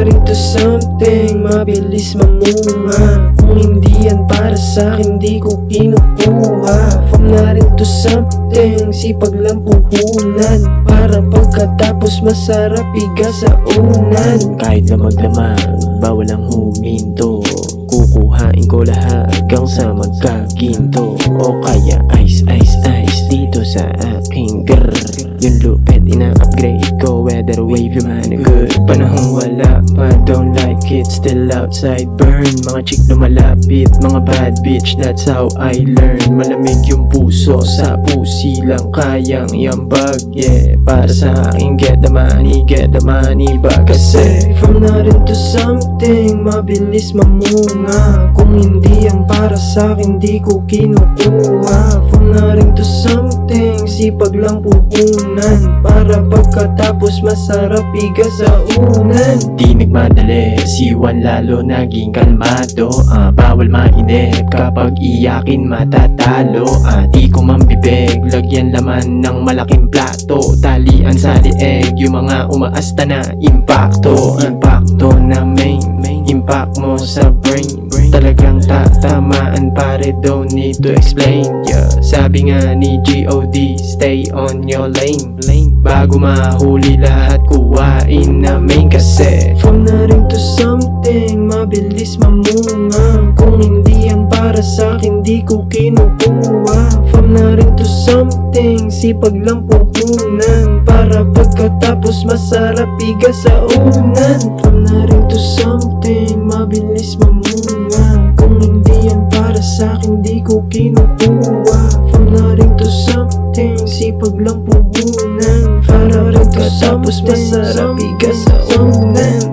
rin to something, mabilis mamunga. Kung hindi yan para sa'kin, di ko kinukuha. From na rin to something, sipag lang puhunan. Para pagkatapos masarap iga sa unan. Kahit na magdamag, bawal ang huminto. Kukuhain ko lahat hanggang sa magkaginto. O kaya ice, ice, ice dito sa aking grrr. Yung lupet ina-upgrade ko, whether wave yung man good. Panahong wala pa, don't like it, still outside burn. Mga chick lumalapit, mga bad bitch, that's how I learn. Malamig yung puso, sa pusi lang kayang yambag, yeah. Para sa akin, get the money ba kasi From na rin to something, mabilis mamunga. Kung hindi yan para sa'kin, di ko kinukuha. From na rin to something, sipag lang puhunan. Para pagkatapos masarap iga sa unan. di nagmadali, siwan lalo naging kalmado. Bawal mainip, kapag iyakin matatalo. Di ko mambibig, lagyan laman ng malaking plato. Talian sa lieg, yung mga umaasta na impacto. Impacto na main impact mo sa brain. Talagang tatamaan pare, don't need to explain, yeah. Sabi nga ni G.O.D, stay on your lane. Bago mahuli lahat, kuwain na main kasi From na rin to something, mabilis mamunga. Kung hindi yan para sa'kin, di ko kinukuha. From na rin to something, sipag lang puhunan. Para pagkatapos masarap iga sa unan. From na rin to something, mabilis mamunga. Kung hindi yan para sa'kin, di ko kinukuha. From na rin to something, sipag lang puhunan. Para rin to something, masarap iga sa unan.